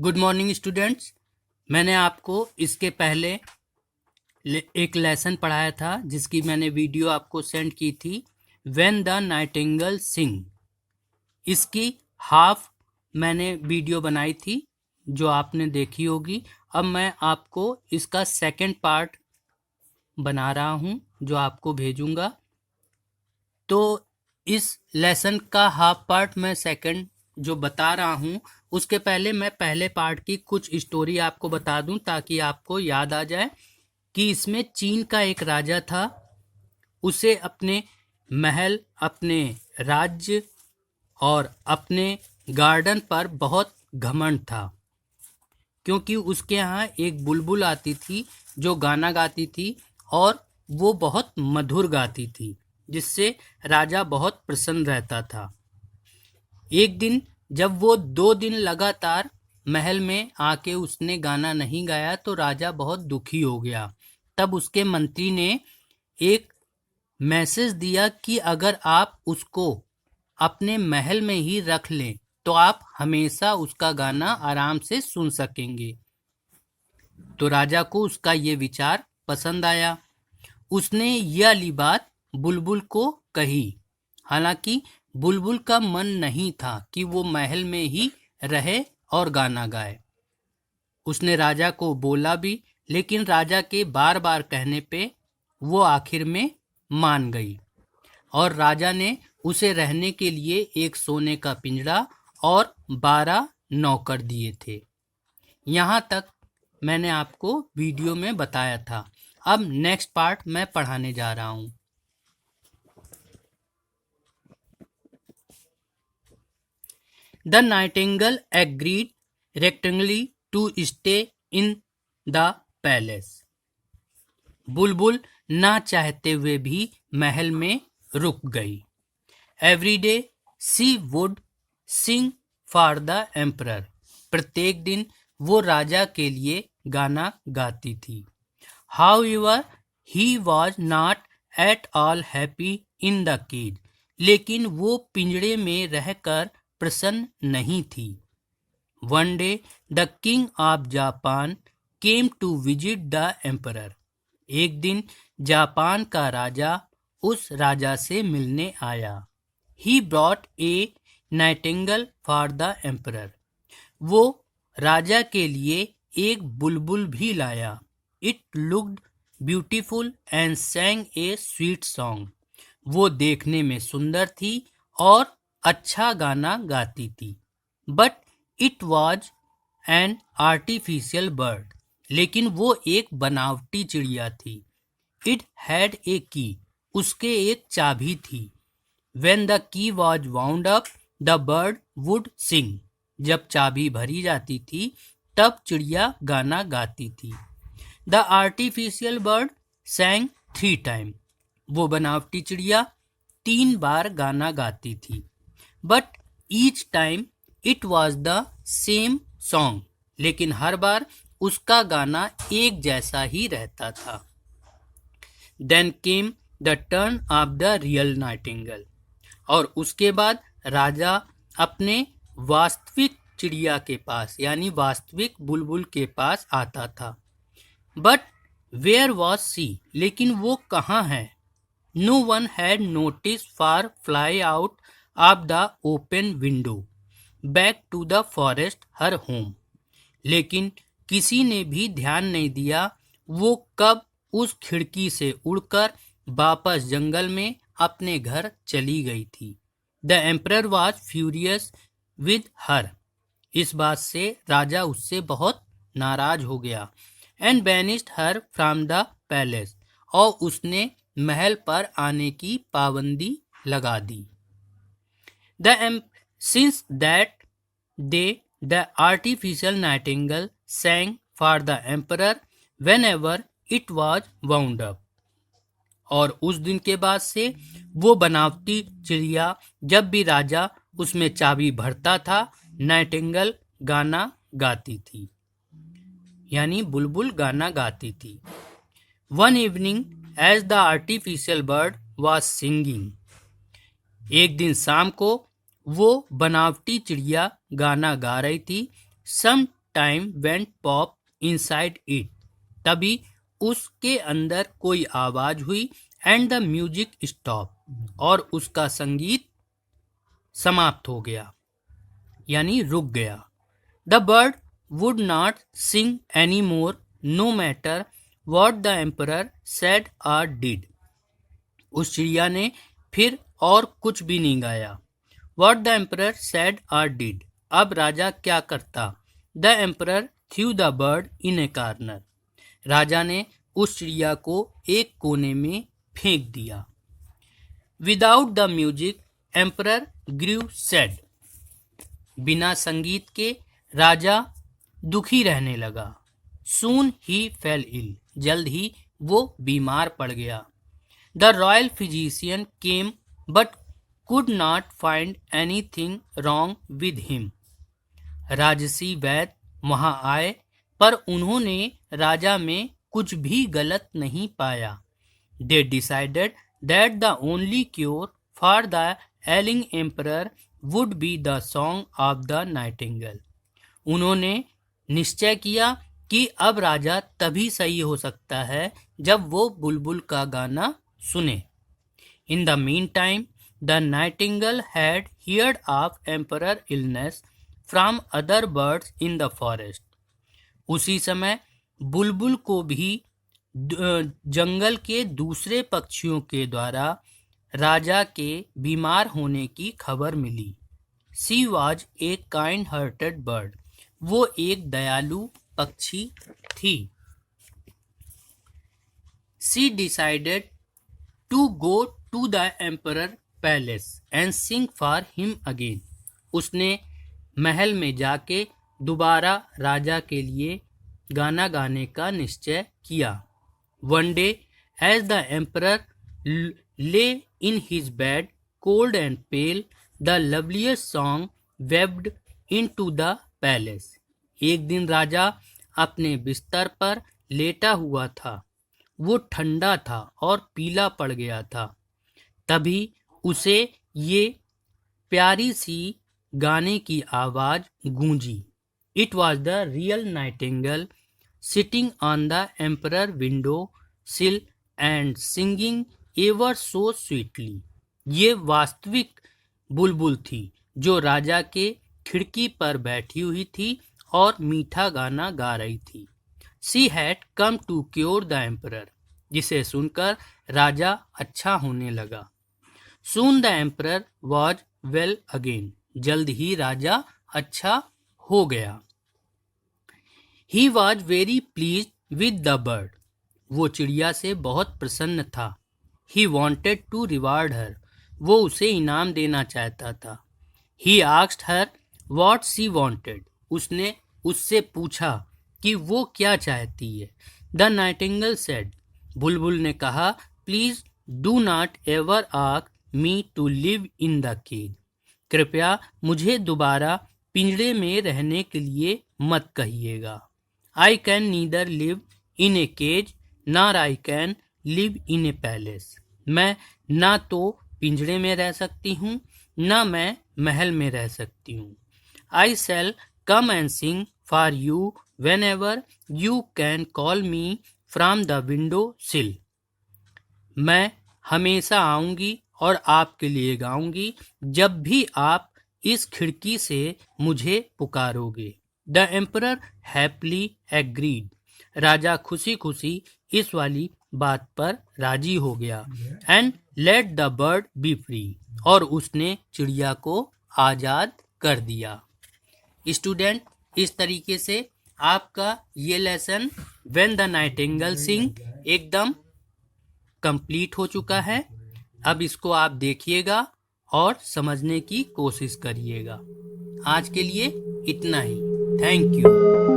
Good morning students. मैंने आपको इसके पहले एक लेसन पढ़ाया था जिसकी मैंने वीडियो आपको सेंड की थी, व्हेन द नाइटिंगेल सिंग। इसकी हाफ मैंने वीडियो बनाई थी जो आपने देखी होगी। अब मैं आपको इसका सेकंड पार्ट बना रहा हूं जो आपको भेजूंगा। तो इस लेसन का हाफ पार्ट मैं सेकंड जो बता रहा हूं, उसके पहले मैं पहले पार्ट की कुछ स्टोरी आपको बता दूं ताकि आपको याद आ जाए कि इसमें चीन का एक राजा था। उसे अपने महल, अपने राज्य और अपने गार्डन पर बहुत घमंड था, क्योंकि उसके यहाँ एक बुलबुल आती थी जो गाना गाती थी और वो बहुत मधुर गाती थी, जिससे राजा बहुत प्रसन्न रहता था। एक दिन जब वो 2 दिन लगातार महल में आके उसने गाना नहीं गाया तो राजा बहुत दुखी हो गया। तब उसके मंत्री ने एक मैसेज दिया कि अगर आप उसको अपने महल में ही रख लें तो आप हमेशा उसका गाना आराम से सुन सकेंगे। तो राजा को उसका ये विचार पसंद आया। उसने यह वाली बात बुलबुल को कही। हालांकि बुलबुल का मन नहीं था कि वो महल में ही रहे और गाना गाए। उसने राजा को बोला भी, लेकिन राजा के बार बार कहने पे वो आखिर में मान गई और राजा ने उसे रहने के लिए एक सोने का पिंजरा और 12 नौकर दिए थे। यहाँ तक मैंने आपको वीडियो में बताया था। अब नेक्स्ट पार्ट मैं पढ़ाने जा रहा हूँ। The nightingale agreed reluctantly to stay in the palace. बुलबुल ना चाहते हुए भी महल में रुक गई। Every day she would sing for the emperor. प्रत्येक दिन वो राजा के लिए गाना गाती थी। However, he was not at all happy in the cage. लेकिन वो पिंजड़े में रहकर प्रसन्न नहीं थी। One day, the king of Japan came to visit the emperor. एक दिन जापान का राजा उस राजा से मिलने आया। He brought a nightingale for the emperor. वो राजा के लिए एक बुलबुल भी लाया। It looked beautiful and sang a sweet song. वो देखने में सुंदर थी और अच्छा गाना गाती थी। But it was an artificial bird. लेकिन वो एक बनावटी चिड़िया थी। It had a key. उसके एक चाबी थी। When the key was wound up, the bird would sing. जब चाबी भरी जाती थी तब चिड़िया गाना गाती थी। The artificial bird sang 3 times. वो बनावटी चिड़िया 3 बार गाना गाती थी। But each time it was the same song. लेकिन हर बार उसका गाना एक जैसा ही रहता था। Then came the turn of the real nightingale. और उसके बाद राजा अपने वास्तविक चिड़िया के पास यानी वास्तविक बुलबुल के पास आता था। But where was she? लेकिन वो कहाँ है? No one had noticed for fly out of the open window back to the forest her home. लेकिन किसी ने भी ध्यान नहीं दिया वो कब उस खिड़की से उड़कर वापस जंगल में अपने घर चली गई थी। The emperor was furious with her. इस बात से राजा उससे बहुत नाराज हो गया। And banished her from the palace. और उसने महल पर आने की पाबंदी लगा दी। Since that day, the artificial nightingale sang for the emperor whenever it was wound up. और उस दिन के बाद से वो बनावटी चिड़िया जब भी राजा उसमें चाबी भरता था, नाइटिंगेल गाना गाती थी, यानी बुलबुल गाना गाती थी। One evening, as the artificial bird was singing. एक दिन शाम को वो बनावटी चिड़िया गाना गा रही थी। Some time went pop inside it, तभी उसके अंदर कोई आवाज हुई एंड द म्यूजिक स्टॉप, और उसका संगीत समाप्त हो गया यानी रुक गया। The bird would not sing any more no matter what the emperor said और डिड, उस चिड़िया ने फिर और कुछ भी नहीं गाया। वॉट द एम्परर सेड और डिड, अब राजा क्या करता। The emperor threw the bird in a corner, राजा ने उस चिड़िया को एक कोने में फेंक दिया। Without the music emperor grew sad, बिना संगीत के राजा दुखी रहने लगा। सून ही फेल इल, जल्द ही वो बीमार पड़ गया। The royal physician came but could not find anything wrong with him, राजसी वैद्य वहां आए पर उन्होंने राजा में कुछ भी गलत नहीं पाया। They decided that the only cure for the ailing emperor would be the song of the Nightingale, उन्होंने निश्चय किया कि अब राजा तभी सही हो सकता है जब वो बुलबुल का गाना सुने। In the mean time the Nightingale had heard of emperor illness from other birds in the forest, उसी समय बुलबुल को भी जंगल के दूसरे पक्षियों के द्वारा राजा के बीमार होने की खबर मिली। She was a kind hearted bird, वो एक दयालु पक्षी थी। She decided to go to the emperor palace and sing for him again, उसने महल में जाके दोबारा राजा के लिए गाना गाने का निश्चय किया। One day as the emperor lay in his bed cold and pale, the loveliest song wafted into the palace, एक दिन राजा अपने बिस्तर पर लेटा हुआ था, वो ठंडा था और पीला पड़ गया था। तभी उसे ये प्यारी सी गाने की आवाज गूंजी। It was the real nightingale sitting on the emperor window sill and singing ever so sweetly, ये वास्तविक बुलबुल थी जो राजा के खिड़की पर बैठी हुई थी और मीठा गाना गा रही थी। She had come to cure the emperor, जिसे सुनकर राजा अच्छा होने लगा। Soon the emperor was well again, जल्द ही राजा अच्छा हो गया। He was very please with the bird, वो चिड़िया से बहुत प्रसन्न था। He wanted to reward her, वो उसे इनाम देना चाहता था। He asked her what she wanted, उसने उससे पूछा कि वो क्या चाहती है। द नाइटिंगेल सेड, बुलबुल ने कहा, please do not ever ask me to live in the cage, कृपया मुझे दोबारा पिंजड़े में रहने के लिए मत कहिएगा। I can neither live in a cage nor I can live in a palace, मैं ना तो पिंजड़े में रह सकती हूँ ना मैं महल में रह सकती हूँ। I shall come and sing for you whenever you can call me from the window sill, मैं हमेशा आऊँगी और आपके लिए गाऊंगी जब भी आप इस खिड़की से मुझे पुकारोगे। द एम्परर हैप्पीली एग्रीड, राजा खुशी खुशी इस वाली बात पर राजी हो गया। And let the bird B free, और उसने चिड़िया को आज़ाद कर दिया। स्टूडेंट, इस तरीके से आपका ये लेसन व्हेन द नाइटिंगेल सिंग एकदम कंप्लीट हो चुका है। अब इसको आप देखिएगा और समझने की कोशिश करिएगा। आज के लिए इतना ही। Thank you.